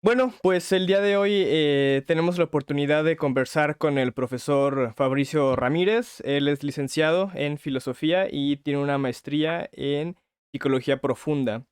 Bueno, pues el día de hoy tenemos la oportunidad de conversar con el profesor Fabricio Ramírez. Él es licenciado en filosofía y tiene una maestría en psicología profunda.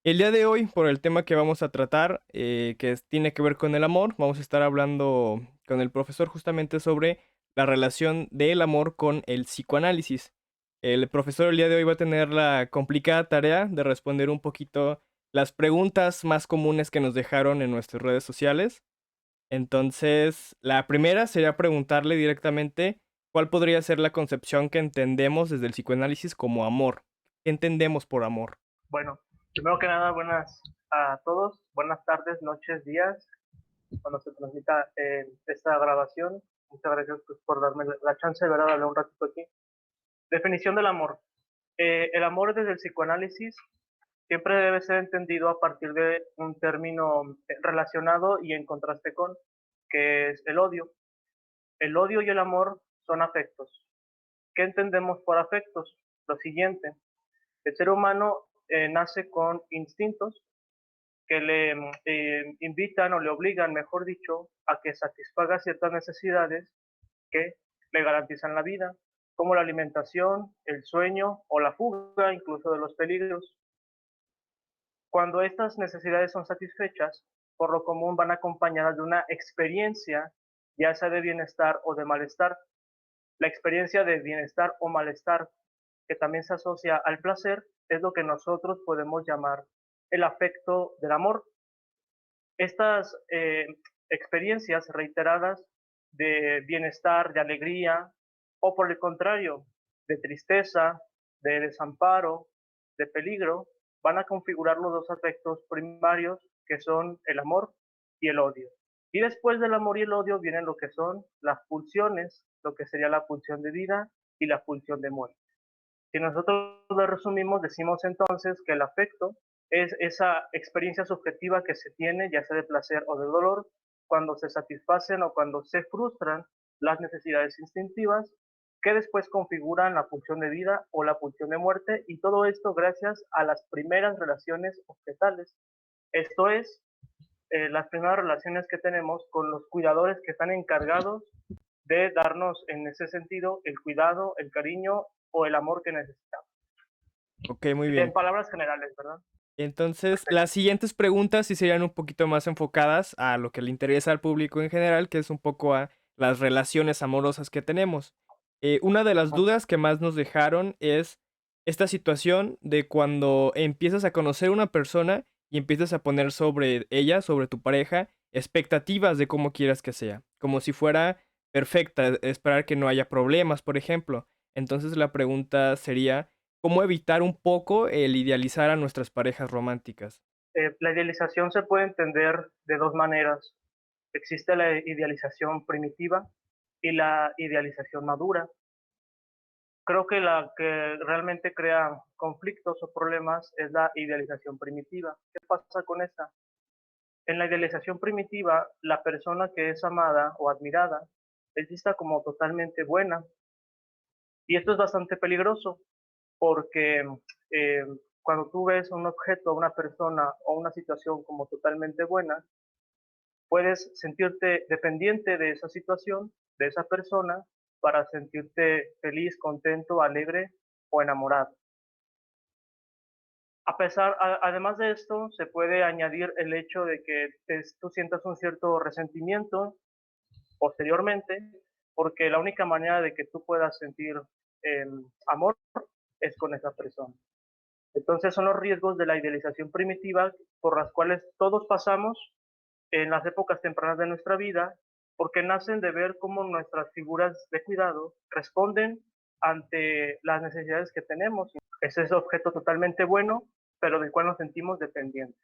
El día de hoy, por el tema que vamos a tratar, tiene que ver con el amor, vamos a estar hablando con el profesor justamente sobre la relación del amor con el psicoanálisis. El profesor el día de hoy va a tener la complicada tarea de responder un poquito las preguntas más comunes que nos dejaron en nuestras redes sociales. Entonces, la primera sería preguntarle directamente cuál podría ser la concepción que entendemos desde el psicoanálisis como amor. ¿Qué entendemos por amor? Bueno, primero que nada, buenas a todos, buenas tardes, noches, días, cuando se transmita esta grabación. Muchas gracias pues, por darme la chance de hablar un ratito aquí. Definición del amor. El amor desde el psicoanálisis siempre debe ser entendido a partir de un término relacionado y en contraste con, que es el odio. El odio y el amor son afectos. ¿Qué entendemos por afectos? Lo siguiente, el ser humano nace con instintos que le invitan o le obligan, mejor dicho, a que satisfaga ciertas necesidades que le garantizan la vida, como la alimentación, el sueño o la fuga incluso de los peligros. Cuando estas necesidades son satisfechas, por lo común van acompañadas de una experiencia, ya sea de bienestar o de malestar. La experiencia de bienestar o malestar, que también se asocia al placer, es lo que nosotros podemos llamar el afecto del amor. Estas experiencias reiteradas de bienestar, de alegría, o por el contrario, de tristeza, de desamparo, de peligro, van a configurar los dos afectos primarios que son el amor y el odio. Y después del amor y el odio vienen lo que son las pulsiones, lo que sería la pulsión de vida y la pulsión de muerte. Si nosotros lo resumimos, decimos entonces que el afecto es esa experiencia subjetiva que se tiene, ya sea de placer o de dolor, cuando se satisfacen o cuando se frustran las necesidades instintivas que después configuran la pulsión de vida o la pulsión de muerte, y todo esto gracias a las primeras relaciones objetales. Esto es, las primeras relaciones que tenemos con los cuidadores que están encargados de darnos en ese sentido el cuidado, el cariño o el amor que necesitamos. Ok, muy En bien. palabras generales, ¿verdad? Entonces, Perfecto. las siguientes preguntas sí serían un poquito más enfocadas a lo que le interesa al público en general, que es un poco a las relaciones amorosas que tenemos. Una de las Ajá. dudas que más nos dejaron es esta situación de cuando empiezas a conocer a una persona y empiezas a poner sobre ella, sobre tu pareja, expectativas de cómo quieras que sea, como si fuera perfecta, esperar que no haya problemas, por ejemplo. Entonces la pregunta sería, ¿cómo evitar un poco el idealizar a nuestras parejas románticas? La idealización se puede entender de dos maneras. Existe la idealización primitiva y la idealización madura. Creo que la que realmente crea conflictos o problemas es la idealización primitiva. ¿Qué pasa con esta? En la idealización primitiva, la persona que es amada o admirada es vista como totalmente buena, y esto es bastante peligroso porque eh, cuando tú ves un objeto, una persona o una situación como totalmente buena, puedes sentirte dependiente de esa situación, de esa persona, para sentirte feliz, contento, alegre o enamorado. Además de esto, se puede añadir el hecho de que tú sientas un cierto resentimiento posteriormente, porque la única manera de que tú puedas sentir amor es con esa persona. Entonces son los riesgos de la idealización primitiva por las cuales todos pasamos en las épocas tempranas de nuestra vida, porque nacen de ver cómo nuestras figuras de cuidado responden ante las necesidades que tenemos. Es ese objeto totalmente bueno, pero del cual nos sentimos dependientes.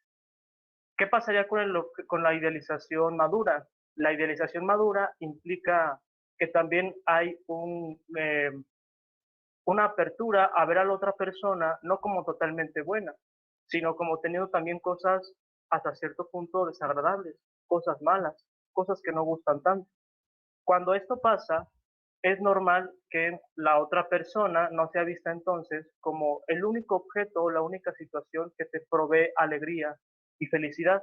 ¿Qué pasaría con la idealización madura? La idealización madura implica que también hay una apertura a ver a la otra persona no como totalmente buena, sino como teniendo también cosas hasta cierto punto desagradables, cosas malas, cosas que no gustan tanto. Cuando esto pasa, es normal que la otra persona no sea vista entonces como el único objeto o la única situación que te provee alegría y felicidad.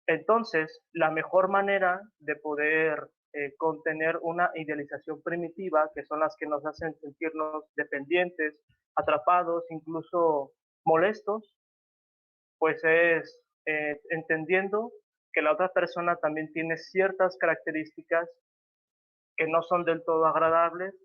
Entonces, la mejor manera de poder contener una idealización primitiva, que son las que nos hacen sentirnos dependientes, atrapados, incluso molestos, pues es entendiendo que la otra persona también tiene ciertas características que no son del todo agradables,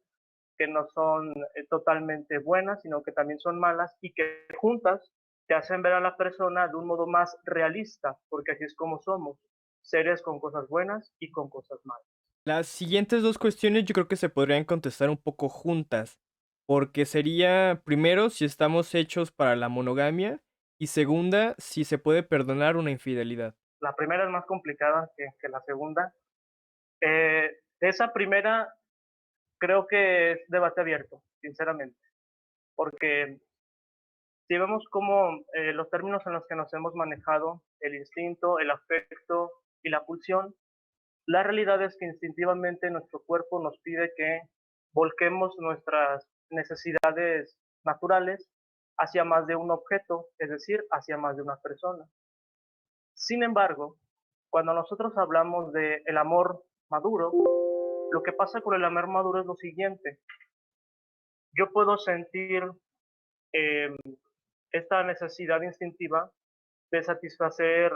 que no son totalmente buenas, sino que también son malas y que juntas te hacen ver a la persona de un modo más realista, porque así es como somos, seres con cosas buenas y con cosas malas. Las siguientes dos cuestiones yo creo que se podrían contestar un poco juntas, porque sería, primero, si estamos hechos para la monogamia y segunda, si se puede perdonar una infidelidad. La primera es más complicada que la segunda. Esa primera creo que es debate abierto, sinceramente, porque si vemos cómo los términos en los que nos hemos manejado, el instinto, el afecto y la pulsión, la realidad es que instintivamente nuestro cuerpo nos pide que volquemos nuestras necesidades naturales hacia más de un objeto, es decir, hacia más de una persona. Sin embargo, cuando nosotros hablamos de el amor maduro, lo que pasa con el amor maduro es lo siguiente. Yo puedo sentir eh, esta necesidad instintiva de satisfacer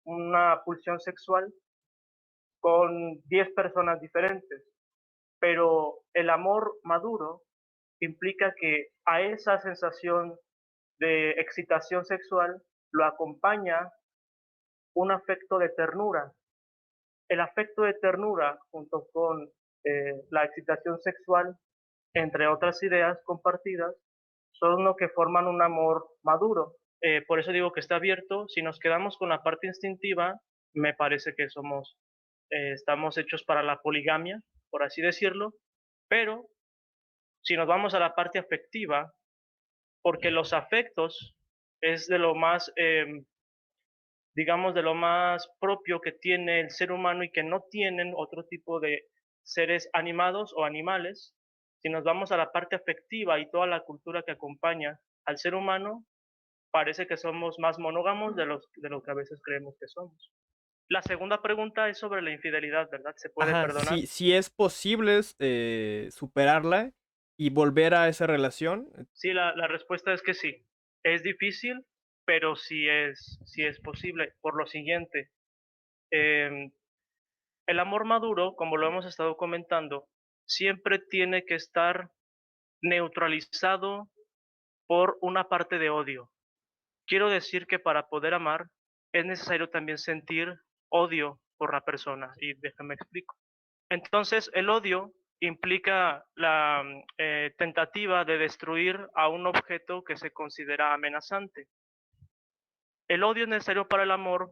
una pulsión sexual con 10 personas diferentes, pero el amor maduro implica que a esa sensación de excitación sexual lo acompaña un afecto de ternura. El afecto de ternura junto con la excitación sexual, entre otras ideas compartidas, son lo que forman un amor maduro. Por eso digo que está abierto. Si nos quedamos con la parte instintiva, me parece que estamos hechos para la poligamia, por así decirlo, pero si nos vamos a la parte afectiva, porque los afectos es de lo más, digamos, de lo más propio que tiene el ser humano y que no tienen otro tipo de seres animados o animales. Si nos vamos a la parte afectiva y toda la cultura que acompaña al ser humano, parece que somos más monógamos de lo que a veces creemos que somos. La segunda pregunta es sobre la infidelidad, ¿verdad? ¿Se puede Ajá, perdonar? si es posible superarla y volver a esa relación. Sí, la respuesta es que sí. Es difícil, pero sí es posible. Por lo siguiente, em, el amor maduro, como lo hemos estado comentando, siempre tiene que estar neutralizado por una parte de odio. Quiero decir que para poder amar es necesario también sentir odio por la persona. Y déjame explico. Entonces, el odio implica la tentativa de destruir a un objeto que se considera amenazante. El odio es necesario para el amor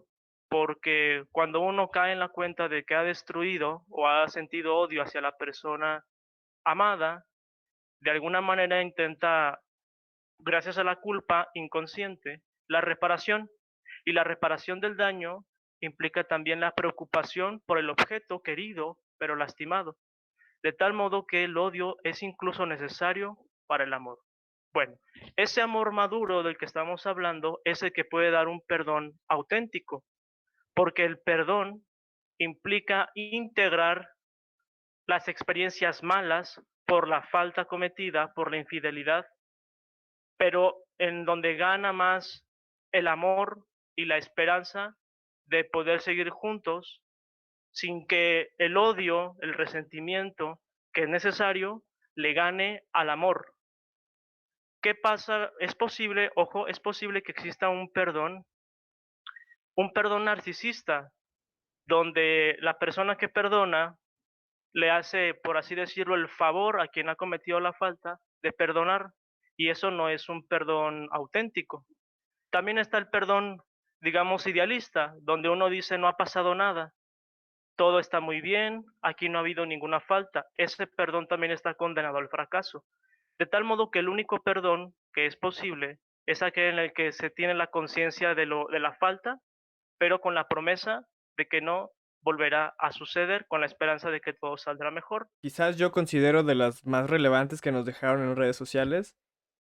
porque cuando uno cae en la cuenta de que ha destruido o ha sentido odio hacia la persona amada, de alguna manera intenta, gracias a la culpa inconsciente, la reparación. Y la reparación del daño implica también la preocupación por el objeto querido pero lastimado, de tal modo que el odio es incluso necesario para el amor. Bueno, ese amor maduro del que estamos hablando es el que puede dar un perdón auténtico, porque el perdón implica integrar las experiencias malas por la falta cometida, por la infidelidad, pero en donde gana más el amor y la esperanza de poder seguir juntos sin que el odio, el resentimiento que es necesario, le gane al amor. ¿Qué pasa? Es posible, ojo, es posible que exista un perdón narcisista, donde la persona que perdona le hace, por así decirlo, el favor a quien ha cometido la falta de perdonar, y eso no es un perdón auténtico. También está el perdón, digamos, idealista, donde uno dice no ha pasado nada, todo está muy bien, aquí no ha habido ninguna falta. Ese perdón también está condenado al fracaso. De tal modo que el único perdón que es posible es aquel en el que se tiene la conciencia de la falta, pero con la promesa de que no volverá a suceder, con la esperanza de que todo saldrá mejor. Quizás yo considero de las más relevantes que nos dejaron en redes sociales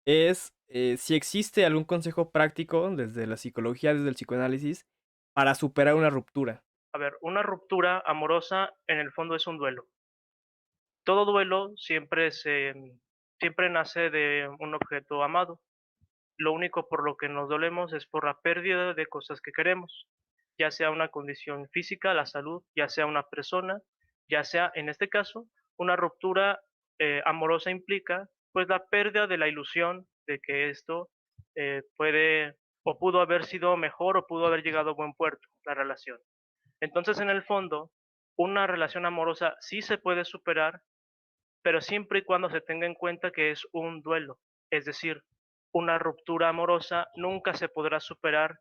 es si existe algún consejo práctico desde la psicología, desde el psicoanálisis, para superar una ruptura? A ver, una ruptura amorosa en el fondo es un duelo. Todo duelo siempre nace de un objeto amado. Lo único por lo que nos dolemos es por la pérdida de cosas que queremos, ya sea una condición física, la salud, ya sea una persona, ya sea, en este caso, una ruptura amorosa implica pues la pérdida de la ilusión de que esto puede o pudo haber sido mejor o pudo haber llegado a buen puerto, la relación. Entonces, en el fondo, una relación amorosa sí se puede superar, pero siempre y cuando se tenga en cuenta que es un duelo. Es decir, una ruptura amorosa nunca se podrá superar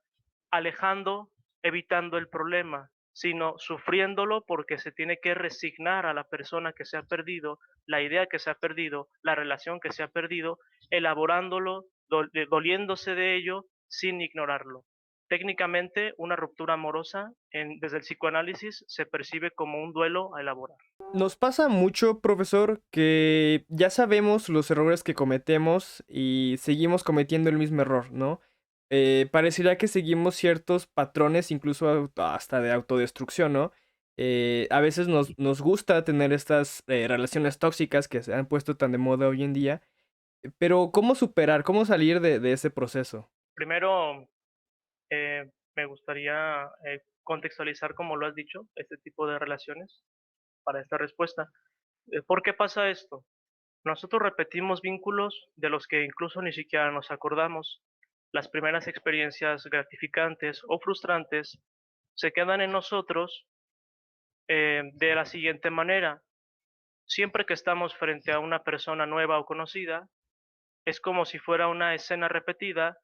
alejando, evitando el problema, sino sufriéndolo porque se tiene que resignar a la persona que se ha perdido, la idea que se ha perdido, la relación que se ha perdido, elaborándolo, doliéndose de ello sin ignorarlo. Técnicamente, una ruptura amorosa desde el psicoanálisis se percibe como un duelo a elaborar. Nos pasa mucho, profesor, que ya sabemos los errores que cometemos y seguimos cometiendo el mismo error, ¿no? Parecería que seguimos ciertos patrones, incluso hasta de autodestrucción, ¿no? A veces nos gusta tener estas relaciones tóxicas que se han puesto tan de moda hoy en día, pero ¿cómo superar, cómo salir de ese proceso? Primero, me gustaría contextualizar, como lo has dicho, este tipo de relaciones para esta respuesta. ¿Por qué pasa esto? Nosotros repetimos vínculos de los que incluso ni siquiera nos acordamos. Las primeras experiencias gratificantes o frustrantes se quedan en nosotros de la siguiente manera. Siempre que estamos frente a una persona nueva o conocida, es como si fuera una escena repetida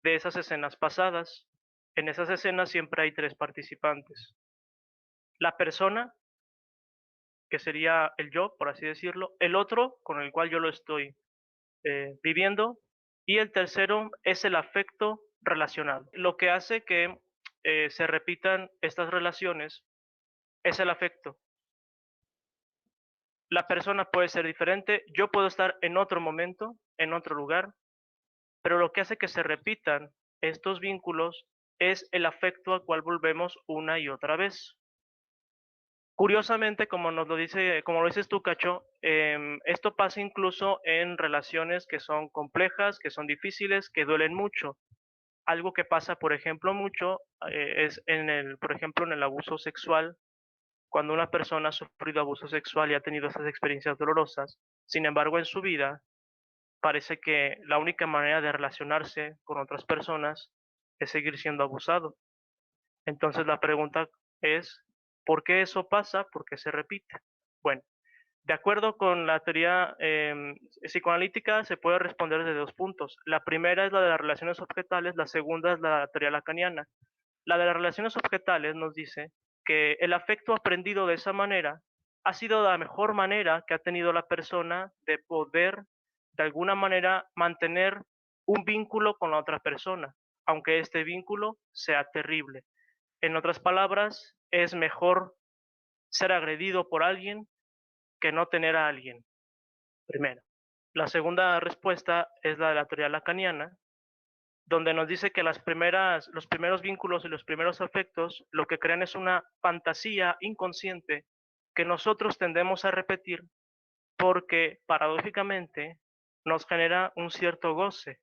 de esas escenas pasadas. En esas escenas siempre hay tres participantes. La persona, que sería el yo, por así decirlo, el otro, con el cual yo lo estoy viviendo, y el tercero es el afecto relacional. Lo que hace que se repitan estas relaciones es el afecto. La persona puede ser diferente, yo puedo estar en otro momento, en otro lugar, pero lo que hace que se repitan estos vínculos es el afecto al cual volvemos una y otra vez. Curiosamente, como lo dices tú, Cacho, esto pasa incluso en relaciones que son complejas, que son difíciles, que duelen mucho. Algo que pasa, por ejemplo, mucho es por ejemplo, en el abuso sexual, cuando una persona ha sufrido abuso sexual y ha tenido esas experiencias dolorosas. Sin embargo, en su vida parece que la única manera de relacionarse con otras personas es seguir siendo abusado. Entonces la pregunta es, ¿por qué eso pasa? ¿Por qué se repite? Bueno, de acuerdo con la teoría psicoanalítica, se puede responder desde dos puntos. La primera es la de las relaciones objetales, la segunda es la teoría lacaniana. La de las relaciones objetales nos dice que el afecto aprendido de esa manera ha sido la mejor manera que ha tenido la persona de poder, de alguna manera, mantener un vínculo con la otra persona, aunque este vínculo sea terrible. En otras palabras, es mejor ser agredido por alguien que no tener a alguien, primero. La segunda respuesta es la de la teoría lacaniana, donde nos dice que los primeros vínculos y los primeros afectos lo que crean es una fantasía inconsciente que nosotros tendemos a repetir porque paradójicamente nos genera un cierto goce,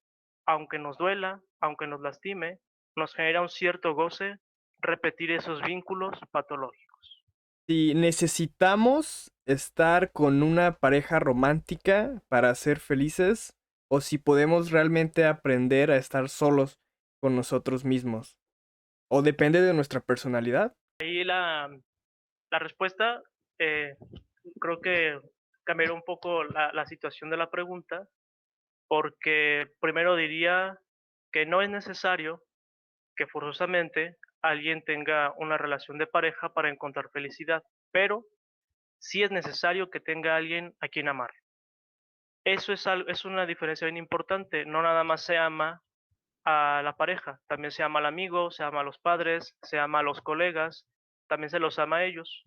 aunque nos duela, aunque nos lastime, nos genera un cierto goce repetir esos vínculos patológicos. Si necesitamos estar con una pareja romántica para ser felices, o si podemos realmente aprender a estar solos con nosotros mismos, o depende de nuestra personalidad. Ahí la respuesta, creo que cambiará un poco la situación de la pregunta, porque primero diría que no es necesario que forzosamente alguien tenga una relación de pareja para encontrar felicidad, pero sí es necesario que tenga alguien a quien amar. Eso es una diferencia bien importante. No nada más se ama a la pareja, también se ama al amigo, se ama a los padres, se ama a los colegas, también se los ama a ellos.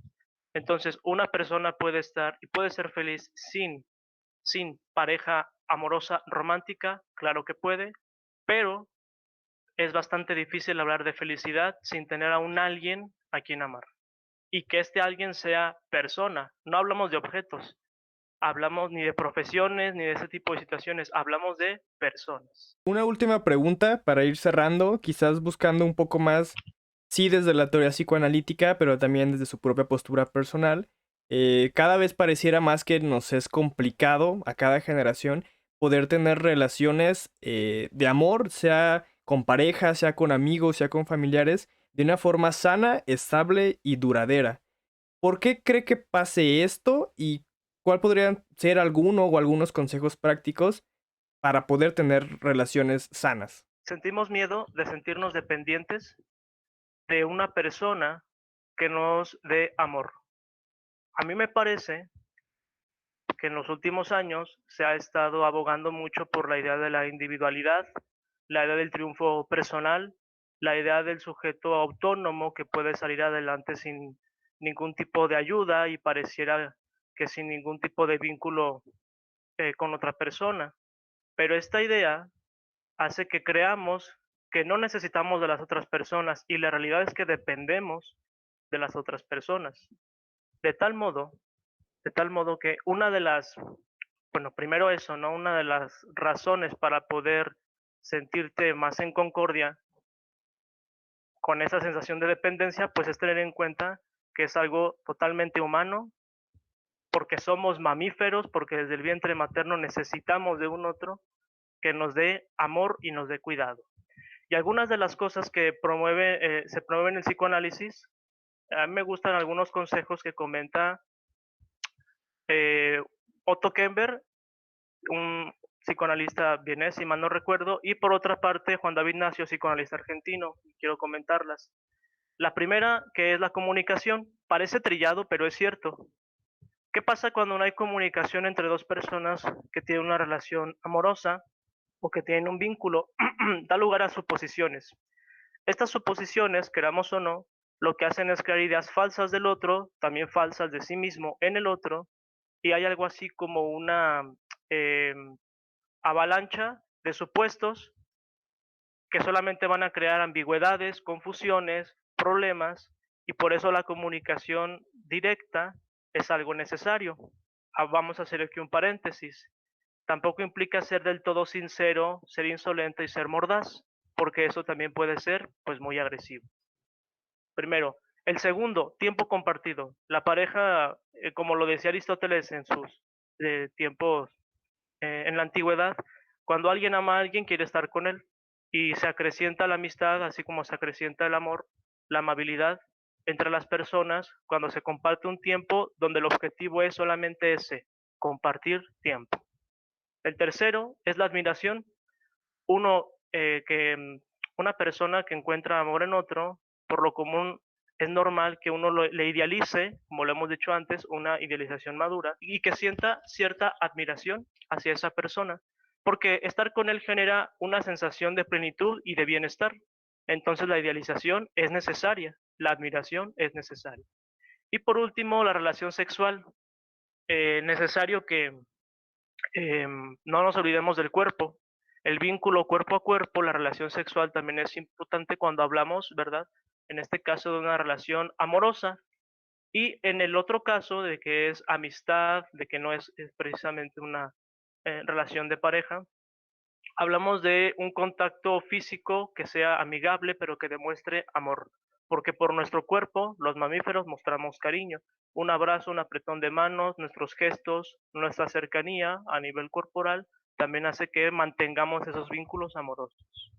Entonces, una persona puede estar y puede ser feliz sin pareja amorosa romántica, claro que puede, pero es bastante difícil hablar de felicidad sin tener a un alguien a quien amar. Y que este alguien sea persona. No hablamos de objetos, hablamos ni de profesiones ni de ese tipo de situaciones, hablamos de personas. Una última pregunta para ir cerrando, quizás buscando un poco más, sí, desde la teoría psicoanalítica, pero también desde su propia postura personal. Cada vez pareciera más que nos es complicado a cada generación poder tener relaciones de amor, sea con pareja, sea con amigos, sea con familiares, de una forma sana, estable y duradera. ¿Por qué cree que pase esto y cuál podrían ser alguno o algunos consejos prácticos para poder tener relaciones sanas? Sentimos miedo de sentirnos dependientes de una persona que nos dé amor. A mí me parece que en los últimos años se ha estado abogando mucho por la idea de la individualidad, la idea del triunfo personal, la idea del sujeto autónomo que puede salir adelante sin ningún tipo de ayuda y pareciera que sin ningún tipo de vínculo con otra persona. Pero esta idea hace que creamos que no necesitamos de las otras personas y la realidad es que dependemos de las otras personas. De tal modo, de tal modo que una de las, bueno, primero eso, ¿no? Una de las razones para poder sentirte más en concordia con esa sensación de dependencia, pues es tener en cuenta que es algo totalmente humano, porque somos mamíferos, porque desde el vientre materno necesitamos de un otro que nos dé amor y nos dé cuidado. Y algunas de las cosas que se promueven en el psicoanálisis, a mí me gustan algunos consejos que comenta eh, Otto Kemper, un psicoanalista vienés, si mal no recuerdo, y por otra parte Juan David Nacio, psicoanalista argentino, y quiero comentarlas. La primera, que es la comunicación, parece trillado, pero es cierto. ¿Qué pasa cuando no hay comunicación entre dos personas que tienen una relación amorosa o que tienen un vínculo? Da lugar a suposiciones. Estas suposiciones, queramos o no, lo que hacen es crear ideas falsas del otro, también falsas de sí mismo en el otro, y hay algo así como una eh, avalancha de supuestos que solamente van a crear ambigüedades, confusiones, problemas, y por eso la comunicación directa es algo necesario. Vamos a hacer aquí un paréntesis. Tampoco implica ser del todo sincero, ser insolente y ser mordaz, porque eso también puede ser pues muy agresivo. Primero. El segundo, tiempo compartido. La pareja, como lo decía Aristóteles en sus tiempos en la antigüedad, cuando alguien ama a alguien quiere estar con él y se acrecienta la amistad, así como se acrecienta el amor, la amabilidad entre las personas cuando se comparte un tiempo donde el objetivo es solamente ese, compartir tiempo. El tercero es la admiración. Uno, una persona que encuentra amor en otro, por lo común es normal que uno le idealice, como lo hemos dicho antes, una idealización madura, y que sienta cierta admiración hacia esa persona, porque estar con él genera una sensación de plenitud y de bienestar. Entonces la idealización es necesaria, la admiración es necesaria. Y por último, la relación sexual. Necesario que no nos olvidemos del cuerpo. El vínculo cuerpo a cuerpo, la relación sexual también es importante cuando hablamos, ¿verdad? En este caso de una relación amorosa y en el otro caso de que es amistad, de que no es precisamente una relación de pareja, hablamos de un contacto físico que sea amigable, pero que demuestre amor, porque por nuestro cuerpo, los mamíferos, mostramos cariño. Un abrazo, un apretón de manos, nuestros gestos, nuestra cercanía a nivel corporal, también hace que mantengamos esos vínculos amorosos.